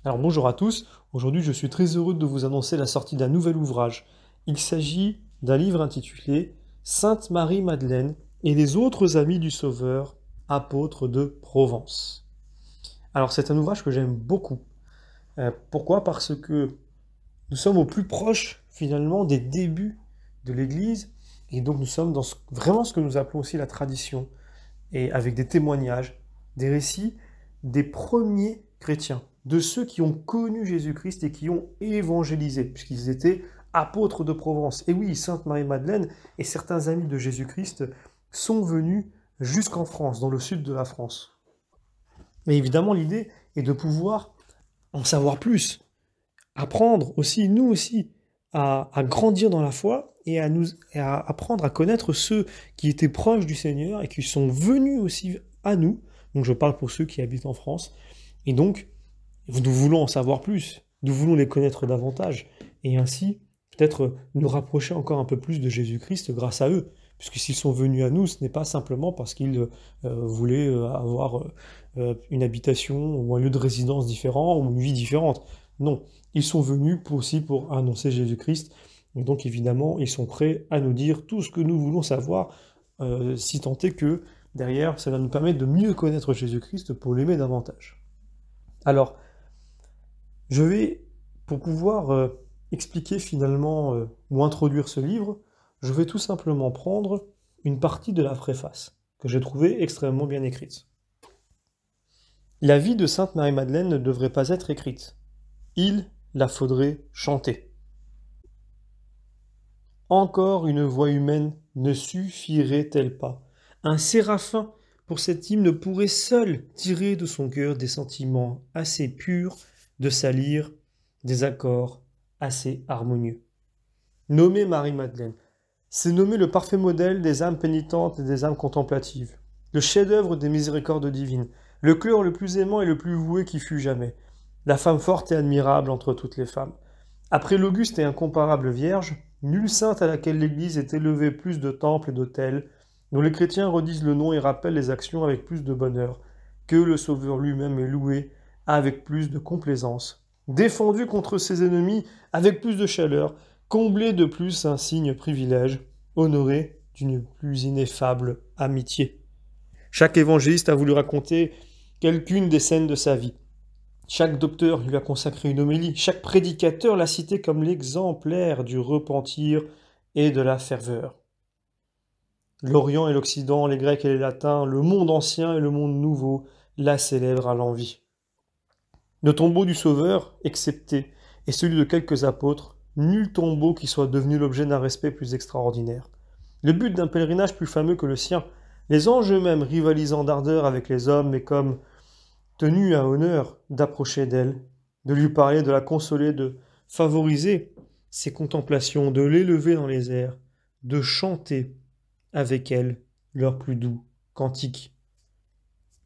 Alors bonjour à tous, aujourd'hui je suis très heureux de vous annoncer la sortie d'un nouvel ouvrage. Il s'agit d'un livre intitulé Sainte Marie-Madeleine et les autres amis du Sauveur, apôtres de Provence. Alors c'est un ouvrage que j'aime beaucoup. Pourquoi? Parce que nous sommes au plus proche finalement des débuts de l'Église et donc nous sommes dans vraiment ce que nous appelons aussi la tradition et avec des témoignages, des récits des premiers chrétiens, de ceux qui ont connu Jésus-Christ et qui ont évangélisé, puisqu'ils étaient apôtres de Provence. Et oui, Sainte Marie-Madeleine et certains amis de Jésus-Christ sont venus jusqu'en France, dans le sud de la France. Mais évidemment, l'idée est de pouvoir en savoir plus, apprendre aussi, nous aussi, à grandir dans la foi et à apprendre à connaître ceux qui étaient proches du Seigneur et qui sont venus aussi à nous. Donc je parle pour ceux qui habitent en France. Et donc, nous voulons en savoir plus, nous voulons les connaître davantage, et ainsi peut-être nous rapprocher encore un peu plus de Jésus-Christ grâce à eux. Puisque s'ils sont venus à nous, ce n'est pas simplement parce qu'ils voulaient avoir une habitation ou un lieu de résidence différent ou une vie différente. Non, ils sont venus aussi pour annoncer Jésus-Christ. Et donc évidemment, ils sont prêts à nous dire tout ce que nous voulons savoir, si tant est que derrière, ça va nous permettre de mieux connaître Jésus-Christ pour l'aimer davantage. Alors, je vais, pour pouvoir expliquer finalement ou introduire ce livre, je vais tout simplement prendre une partie de la préface, que j'ai trouvée extrêmement bien écrite. La vie de Sainte Marie-Madeleine ne devrait pas être écrite. Il la faudrait chanter. Encore une voix humaine ne suffirait-elle pas? Un séraphin pour cet hymne pourrait seul tirer de son cœur des sentiments assez purs, de salir des accords assez harmonieux. Nommer Marie-Madeleine, c'est nommer le parfait modèle des âmes pénitentes et des âmes contemplatives, le chef-d'œuvre des miséricordes divines, le cœur le plus aimant et le plus voué qui fut jamais, la femme forte et admirable entre toutes les femmes. Après l'auguste et incomparable Vierge, nulle sainte à laquelle l'Église ait élevé plus de temples et d'autels, dont les chrétiens redisent le nom et rappellent les actions avec plus de bonheur, que le Sauveur lui-même est loué avec plus de complaisance, défendu contre ses ennemis avec plus de chaleur, comblé de plus un signe privilège, honoré d'une plus ineffable amitié. Chaque évangéliste a voulu raconter quelqu'une des scènes de sa vie. Chaque docteur lui a consacré une homélie, chaque prédicateur l'a cité comme l'exemplaire du repentir et de la ferveur. L'Orient et l'Occident, les Grecs et les Latins, le monde ancien et le monde nouveau la célèbrent à l'envi. Le tombeau du Sauveur, excepté, et celui de quelques apôtres, nul tombeau qui soit devenu l'objet d'un respect plus extraordinaire. Le but d'un pèlerinage plus fameux que le sien, les anges eux-mêmes rivalisant d'ardeur avec les hommes, mais comme tenus à honneur d'approcher d'elle, de lui parler, de la consoler, de favoriser ses contemplations, de l'élever dans les airs, de chanter avec elle leurs plus doux cantiques.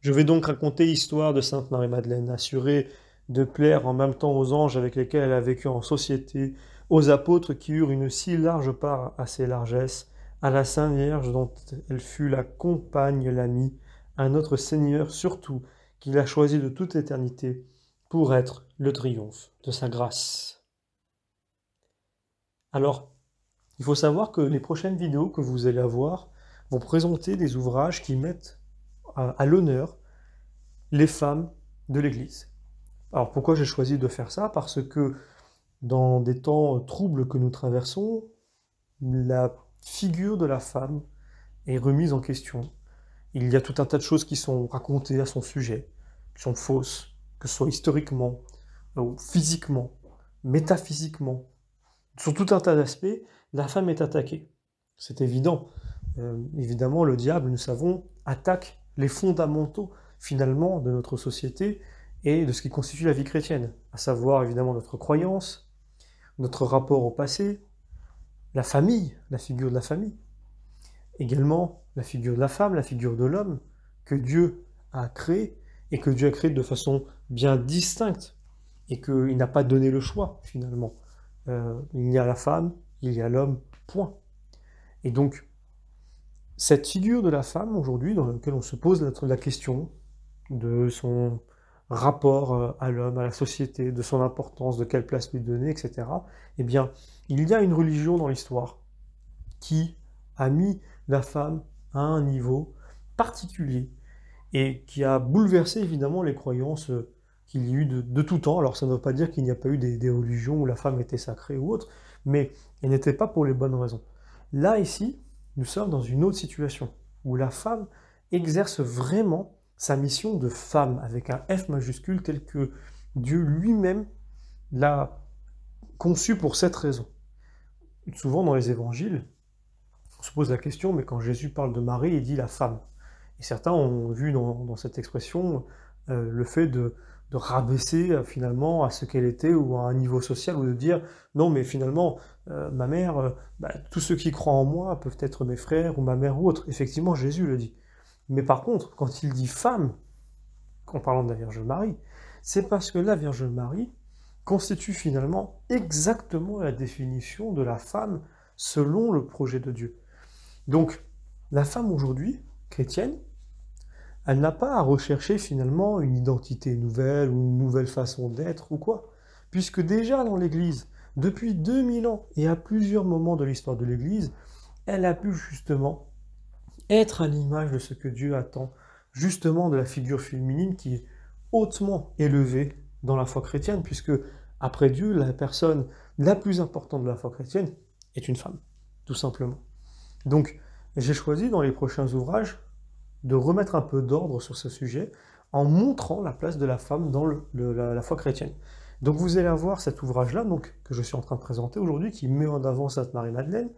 Je vais donc raconter l'histoire de Sainte Marie-Madeleine, assurée de plaire en même temps aux anges avec lesquels elle a vécu en société, aux apôtres qui eurent une si large part à ses largesses, à la Sainte Vierge dont elle fut la compagne, l'amie, à notre Seigneur surtout, qu'il a choisi de toute éternité pour être le triomphe de sa grâce. Alors, il faut savoir que les prochaines vidéos que vous allez avoir vont présenter des ouvrages qui mettent à l'honneur les femmes de l'Église. Alors pourquoi j'ai choisi de faire ça? Parce que dans des temps troubles que nous traversons, la figure de la femme est remise en question. Il y a tout un tas de choses qui sont racontées à son sujet, qui sont fausses, que ce soit historiquement, ou physiquement, métaphysiquement. Sur tout un tas d'aspects, la femme est attaquée. C'est évident. Évidemment, le diable, nous savons, attaque les fondamentaux, finalement, de notre société et de ce qui constitue la vie chrétienne, à savoir, évidemment, notre croyance, notre rapport au passé, la famille, la figure de la famille, également la figure de la femme, la figure de l'homme, que Dieu a créé, et que Dieu a créé de façon bien distincte, et qu'il n'a pas donné le choix, finalement. Il y a la femme, il y a l'homme, point. Et donc, cette figure de la femme, aujourd'hui, dans laquelle on se pose la question de son rapport à l'homme, à la société, de son importance, de quelle place lui donner, etc., eh bien, il y a une religion dans l'histoire qui a mis la femme à un niveau particulier et qui a bouleversé évidemment les croyances qu'il y a eu de tout temps. Alors ça ne veut pas dire qu'il n'y a pas eu des religions où la femme était sacrée ou autre, mais elle n'était pas pour les bonnes raisons. Là, ici, nous sommes dans une autre situation, où la femme exerce vraiment sa mission de femme, avec un F majuscule tel que Dieu lui-même l'a conçu pour cette raison. Souvent dans les évangiles, on se pose la question, mais quand Jésus parle de Marie, il dit la femme. Et certains ont vu dans cette expression le fait de rabaisser finalement à ce qu'elle était ou à un niveau social, ou de dire non mais finalement ma mère, tous ceux qui croient en moi peuvent être mes frères ou ma mère ou autre. Effectivement Jésus le dit. Mais par contre, quand il dit femme, en parlant de la Vierge Marie, c'est parce que la Vierge Marie constitue finalement exactement la définition de la femme selon le projet de Dieu. Donc la femme aujourd'hui, chrétienne, elle n'a pas à rechercher finalement une identité nouvelle ou une nouvelle façon d'être ou quoi. Puisque déjà dans l'Église, depuis 2000 ans et à plusieurs moments de l'histoire de l'Église, elle a pu justement être à l'image de ce que Dieu attend, justement de la figure féminine qui est hautement élevée dans la foi chrétienne, puisque après Dieu, la personne la plus importante de la foi chrétienne est une femme, tout simplement. Donc j'ai choisi dans les prochains ouvrages de remettre un peu d'ordre sur ce sujet en montrant la place de la femme dans la foi chrétienne. Donc vous allez avoir cet ouvrage-là, que je suis en train de présenter aujourd'hui, qui met en avant Sainte Marie-Madeleine.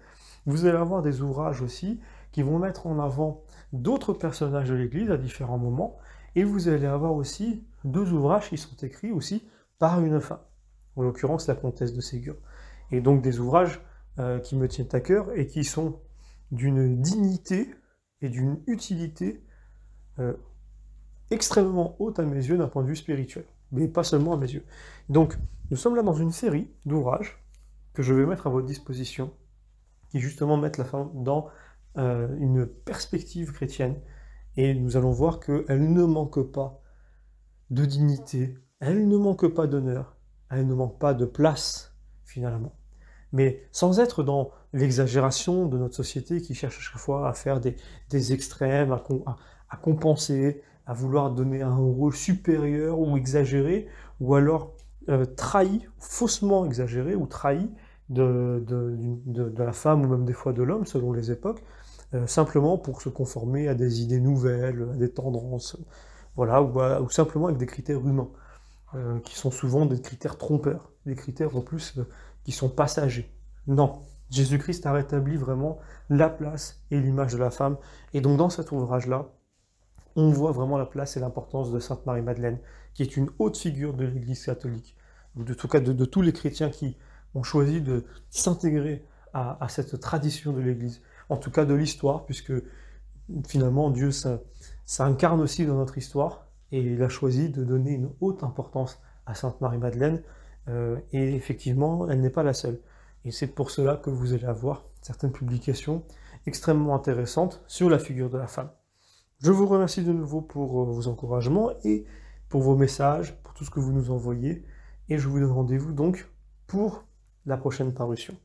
Vous allez avoir des ouvrages aussi qui vont mettre en avant d'autres personnages de l'Église à différents moments, et vous allez avoir aussi 2 ouvrages qui sont écrits aussi par une femme, en l'occurrence la comtesse de Ségur. Et donc des ouvrages qui me tiennent à cœur et qui sont d'une dignité et d'une utilité extrêmement haute à mes yeux d'un point de vue spirituel, mais pas seulement à mes yeux. Donc, nous sommes là dans une série d'ouvrages que je vais mettre à votre disposition, qui justement mettent la femme dans une perspective chrétienne, et nous allons voir qu'elle ne manque pas de dignité, elle ne manque pas d'honneur, elle ne manque pas de place, finalement. Mais sans être dans l'exagération de notre société qui cherche à chaque fois à faire des extrêmes, à compenser, à vouloir donner un rôle supérieur ou exagéré, ou alors trahi, faussement exagéré ou trahi de la femme ou même des fois de l'homme, selon les époques, simplement pour se conformer à des idées nouvelles, à des tendances, voilà, ou simplement avec des critères humains, qui sont souvent des critères trompeurs, des critères en plus qui sont passagers. Non, Jésus-Christ a rétabli vraiment la place et l'image de la femme, et donc dans cet ouvrage-là, on voit vraiment la place et l'importance de Sainte Marie-Madeleine, qui est une haute figure de l'Église catholique, ou de tout cas de tous les chrétiens qui ont choisi de s'intégrer à cette tradition de l'Église, en tout cas de l'histoire, puisque finalement Dieu ça incarne aussi dans notre histoire, et il a choisi de donner une haute importance à Sainte Marie-Madeleine, et effectivement, elle n'est pas la seule. Et c'est pour cela que vous allez avoir certaines publications extrêmement intéressantes sur la figure de la femme. Je vous remercie de nouveau pour vos encouragements et pour vos messages, pour tout ce que vous nous envoyez, et je vous donne rendez-vous donc pour la prochaine parution.